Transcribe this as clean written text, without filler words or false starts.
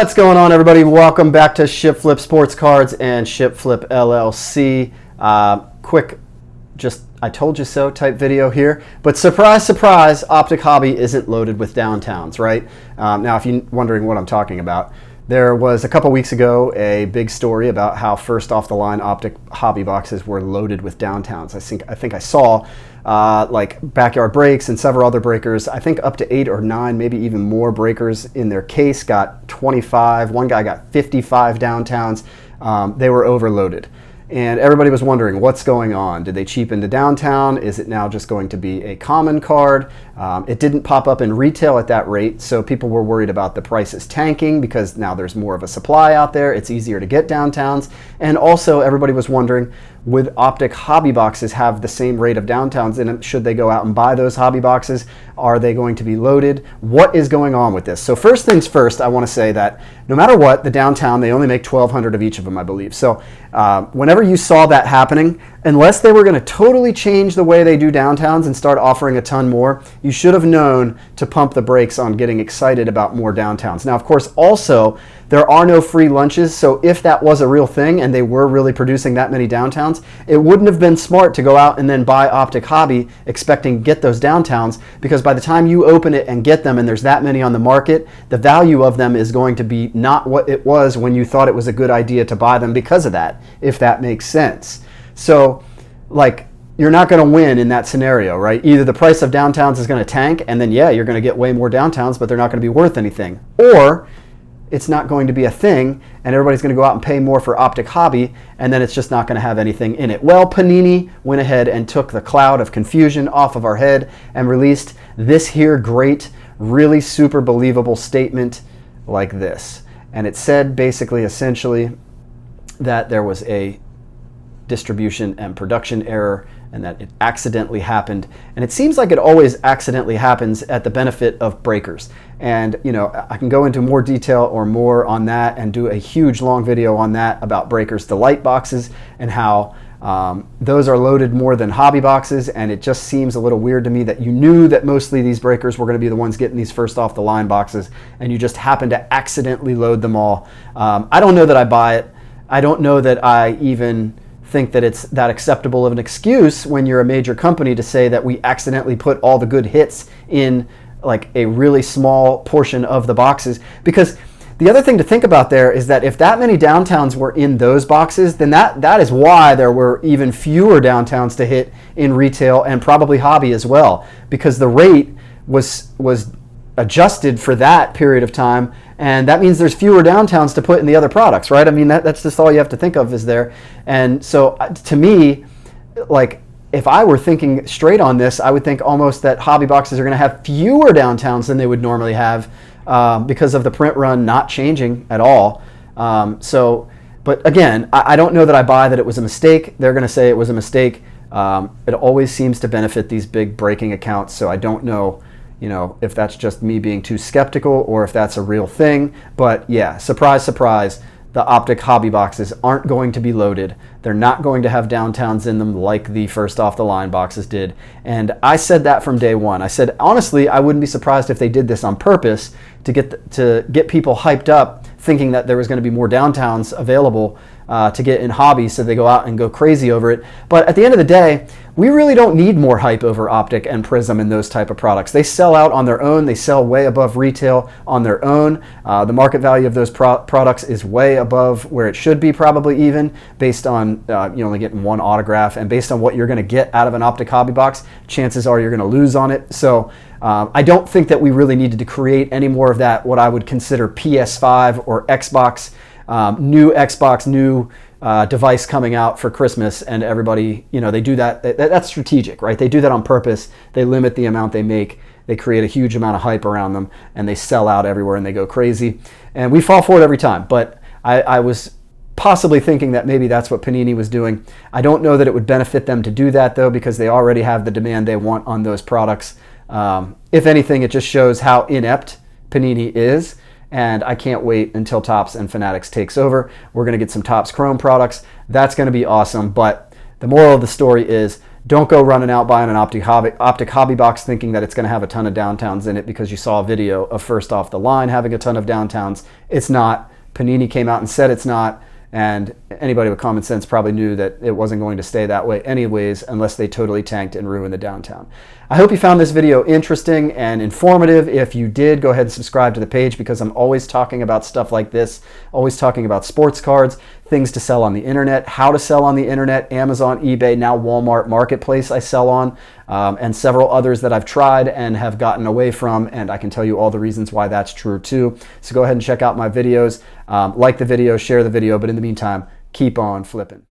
What's going on, everybody? Welcome back to ShipFlip Sports Cards and ShipFlip LLC. Quick, just I told you so type video here. But surprise, surprise, Optic Hobby isn't loaded with downtowns, right? Now, if you're wondering what I'm talking about, there was a couple weeks ago a big story about how first off the line Optic Hobby boxes were loaded with downtowns. I think I saw like Backyard Breaks and several other breakers, I think up to 8 or 9, maybe even more breakers in their case got 25. One guy got 55 downtowns. They were overloaded. And everybody was wondering what's going on. Did they cheapen the downtown? Is it now just going to be a common card? It didn't pop up in retail at that rate, so people were worried about the prices tanking because now there's more of a supply out there. It's easier to get downtowns. And also everybody was wondering, would Optic hobby boxes have the same rate of downtowns in them? Should they go out and buy those hobby boxes? Are they going to be loaded? What is going on with this? So first things first, I want to say that no matter what, the downtown, they only make 1,200 of each of them, I believe. So whenever you saw that happening, unless they were going to totally change the way they do downtowns and start offering a ton more, you should have known to pump the brakes on getting excited about more downtowns. Now, of course, also, there are no free lunches, so if that was a real thing and they were really producing that many downtowns, it wouldn't have been smart to go out and then buy Optic Hobby expecting to get those downtowns, because by the time you open it and get them and there's that many on the market, the value of them is going to be not what it was when you thought it was a good idea to buy them because of that, if that makes sense. So, like, you're not going to win in that scenario, right? Either the price of downtowns is going to tank, and then, yeah, you're going to get way more downtowns, but they're not going to be worth anything. Or it's not going to be a thing, and everybody's going to go out and pay more for Optic Hobby, and then it's just not going to have anything in it. Well, Panini went ahead and took the cloud of confusion off of our head and released this here great, really super believable statement like this. And it said basically, essentially, that there was a distribution and production error and that it accidentally happened. And it seems like it always accidentally happens at the benefit of breakers. And, you know, I can go into more detail or more on that and do a huge long video on that about Breakers Delight boxes and how those are loaded more than hobby boxes. And it just seems a little weird to me that you knew that mostly these breakers were going to be the ones getting these first off the line boxes, and you just happened to accidentally load them all. I don't know that I buy it. I don't know that I even think that it's that acceptable of an excuse when you're a major company to say that we accidentally put all the good hits in like a really small portion of the boxes. Because the other thing to think about there is that if that many downtowns were in those boxes, then that is why there were even fewer downtowns to hit in retail and probably hobby as well, because the rate was adjusted for that period of time, and that means there's fewer downtowns to put in the other products, right? I mean, that's just all you have to think of is there. And so to me, like, if I were thinking straight on this, I would think almost that hobby boxes are going to have fewer downtowns than they would normally have because of the print run not changing at all. But again, I don't know that I buy that it was a mistake. They're going to say it was a mistake. It always seems to benefit these big breaking accounts, so I don't know, you know, if that's just me being too skeptical or if that's a real thing. But yeah, surprise, surprise, the Optic hobby boxes aren't going to be loaded. They're not going to have downtowns in them like the first off the line boxes did. And I said that from day one. I said, honestly, I wouldn't be surprised if they did this on purpose to get people hyped up, thinking that there was going to be more downtowns available to get in hobby, so they go out and go crazy over it. But at the end of the day, we really don't need more hype over Optic and Prism and those type of products. They sell out on their own. They sell way above retail on their own. The market value of those products is way above where it should be, probably even based on you only getting one autograph, and based on what you're going to get out of an Optic hobby box, chances are you're going to lose on it. So I don't think that we really needed to create any more of that, what I would consider PS5 or Xbox, new device coming out for Christmas, and everybody, you know, they do that. That's strategic, right? They do that on purpose. They limit the amount they make. They create a huge amount of hype around them, and they sell out everywhere, and they go crazy. And we fall for it every time. But I was possibly thinking that maybe that's what Panini was doing. I don't know that it would benefit them to do that, though, because they already have the demand they want on those products. If anything, it just shows how inept Panini is. And I can't wait until Topps and Fanatics takes over. We're going to get some Topps Chrome products. That's going to be awesome. But the moral of the story is Don't go running out buying an Optic Hobby box thinking that it's going to have a ton of downtowns in it because you saw a video of First Off the Line having a ton of downtowns. It's not. Panini came out and said it's not. And anybody with common sense probably knew that it wasn't going to stay that way anyways unless they totally tanked and ruined the downtown. I hope you found this video interesting and informative. If you did, go ahead and subscribe to the page because I'm always talking about stuff like this, always talking about sports cards, things to sell on the internet, how to sell on the internet, Amazon, eBay, now Walmart Marketplace I sell on, and several others that I've tried and have gotten away from, and I can tell you all the reasons why that's true too. So go ahead and check out my videos, like the video, share the video, but in the meantime, keep on flipping.